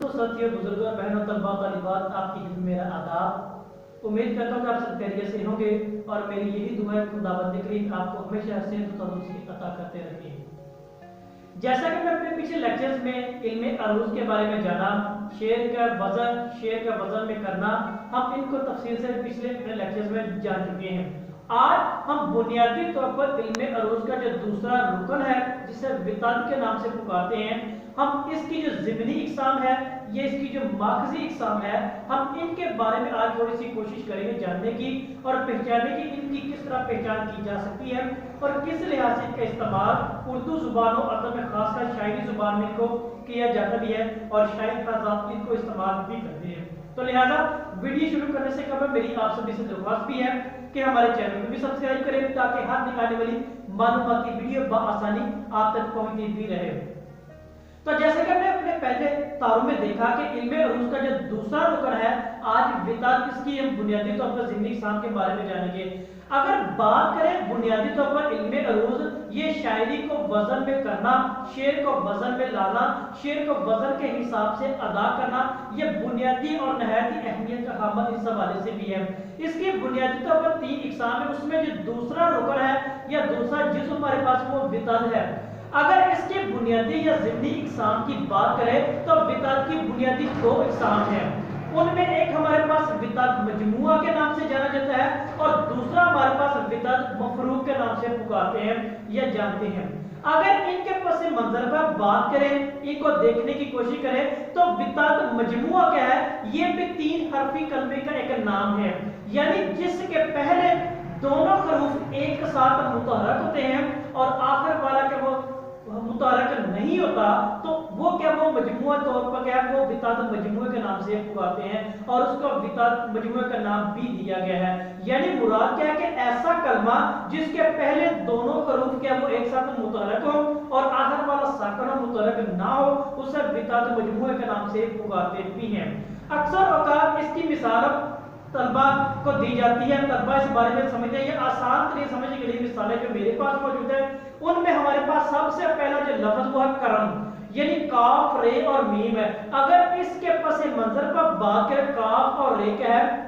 तो साथियों, बुजुर्गों, बहनों, तलबा, तालिबात, आपकी खिदमत में मेरा आदाब। उम्मीद करता हूँ कि आप सब खैरियत से होंगे और मेरी यही दुआ है खुदावंद करीम आपको हमेशा सेहत और तंदुरुस्ती अता करते रहे। जैसा कि मैं अपने पिछले लेक्चर्स में इल्मे अरूज के बारे में जाना, शेर का वजन में करना, हम इनको तफसील से पिछले अपने लेक्चर्स में जान चुके हैं। आज हम बुनियादी तौर पर इल्मे अरूज का जो दूसरा रुकन है, जिसे विताद के नाम से पुकारते हैं, हम इसकी जो ज़िमनी इकसाम है, ये इसकी जो माखजी इकसाम है, हम इनके बारे में आज थोड़ी सी कोशिश करेंगे जानने की और पहचानने की इनकी किस तरह पहचान की जा सकती है और किस लिहाज से इनका इस्तेमाल उर्दू जुबान और अदब में खासकर शायरी जुबान में इनको किया जाता भी है और शायर हज़रात इनको इस्तेमाल भी करते हैं। तो लिहाजा वीडियो शुरू करने से कबल मेरी आप सभी से दरख्वास्त भी है कि हमारे चैनल को भी सब्सक्राइब करें ताकि हर दिन आने वाली मालूमाती वीडियो बआसानी आप तक पहुंचती भी रहे। तो जैसे कि हमने अपने पहले तारों में देखा कि इल्मे अरूज का जो दूसरा रुकन है, आज विताद इसकी हम बुनियादी तौर पर ज़िमनी इकसाम के बारे में जानेंगे। अगर बात करें बुनियादी तौर पर इल्मे अरूज, ये शायरी को वजन में करना, शेर को वजन में लाना, शेर को वजन के हिसाब से अदा करना, ये बुनियादी और नहायती अहमियत का हामिल इस हवाले से भी है। इसकी बुनियादी तौर पर 3 इकसाम है, उसमें जो दूसरा रुकन है या दूसरा जिस्म हमारे पास वो विताद है। अगर इसके बुनियादी या ज़िमनी इकसाम की बात करें तो विताद की बुनियादी 2 इकसाम हैं। उनमें एक हमारे पास विताद मजमुआ के नाम से जाना जाता है और दूसरा हमारे पास विताद मफरूक के नाम से पुकारते हैं या जानते हैं। अगर इनके पस मंजर पर बात करें, इनको देखने की कोशिश करें तो विताद मजमुआ क्या है, ये भी 3 हरफी कलमे का एक नाम है, यानी जिसके पहले दोनों हरूफ एक साथ मुतहरक होते हैं और आखिर वाला के वो मुतहरक नहीं होता, तो वो क्या वो मजमुआ तौर पर क्या वो विताद मजमुए के नाम से पुकारते हैं और उसको विताद मजमुए का नाम भी दिया गया है। यानी मुराद क्या है कि ऐसा कलमा जिसके पहले दोनों हरूफ क्या वो एक साथ मुतहरक हो और आखिर वाला साकिन और मुतहरक ना हो, उसे विताद मजमुए के नाम से पुकारते भी हैं। अक्सर औकात इसकी मिसाल तलबा को दी जाती है, तलबा इस बारे में समझते हैं। ये आसान तरीके समझने के लिए मिसालें जो मेरे पास मौजूद है, उनमें हमारे पास सबसे पहला जो लफ्ज वो है करम, यानी काफ, रे और मीम है। अगर इसके पस मंजर पर बात करें, काफ और रे क्या है,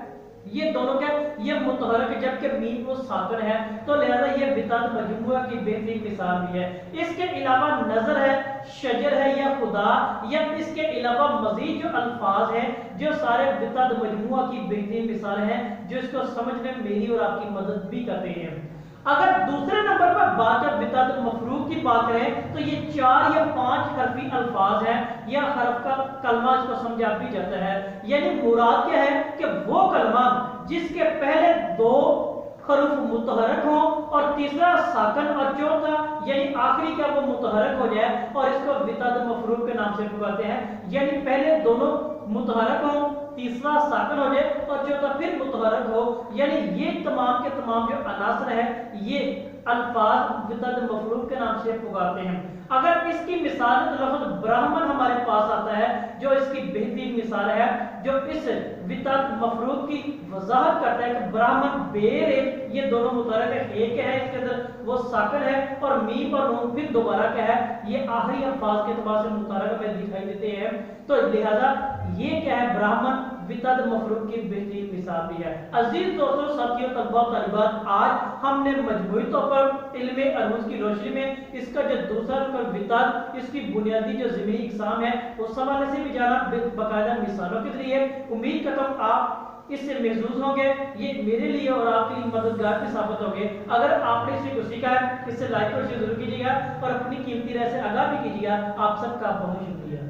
ये दोनों क्या ये मुतहरक है जबकि मीम वो साकिन है, तो लिहाजा ये विताद मजमुआ की बेहतरीन मिसाल भी है। इसके अलावा नजर है, शजर है या खुदा, या इसके अलावा मजीद जो अल्फाज हैं जो सारे विताद मजमुआ की बेहतरीन मिसाल हैं जो इसको समझने में मेरी और आपकी मदद भी करते हैं। अगर दूसरे नंबर पर बात जब विताद मफरूक की बात करें तो ये 4 या 5 हरफी अल्फाज हैं या हरफ का कलमा इसको समझा भी जाता है। यानी मुराद क्या है कि वो कलमा जिसके पहले 2 हरूफ मुतहरक हो और तीसरा साकिन और चौथा यानी आखिरी क्या वो मुतहरक हो जाए और इसको विताद मफरूक के नाम से पुकारते हैं। यानी पहले दोनों मुतहरक हो, तीसरा साकिन हो जाए और चौथा फिर मुतहरक हो, यानी ये तमाम के तमाम जो अनासर है ये अल्फाज विताद मफरूक के नाम से पुकारते हैं। अगर इसकी मिसाल तो लफ्ज ब्राह्मण हमारे पास आता है जो इसकी बेहतरीन मिसाल है, जो इस विताद मफरूक की वजाहत करता है कि ब्राह्मण बेर है, ये दोनों मुतहरक है, एक है इसके अंदर वो साकिन है और मीम और नून फिर दोबारा क्या है ये आखिरी अल्फाज के एतबार से मुतहरक में दिखाई देते हैं। तो लिहाजा ये क्या है ब्राह्मण विताद मफरूक की बेहतरीन मिसाल भी है। अजीज दोस्तों, साथियों, तलबा तालिबात, आज हमने मजमूई तौर पर इल्मे अरूज की रोशनी में इसका जो दूसरा रुकन विताद, इसकी बुनियादी जो ज़िमनी इकसाम है उस हवाले से भी जाना बाकायदा मिसालों के जरिए। उम्मीद करता हूं आप इससे महसूस होंगे, ये मेरे लिए और आपके लिए मददगार भी साबित होंगे। अगर आपने इसे कुछ सीखा है, इससे लाइक और शेयर जरूर कीजिएगा और अपनी कीमती राय से आगाह भी कीजिएगा। आप सबका बहुत शुक्रिया।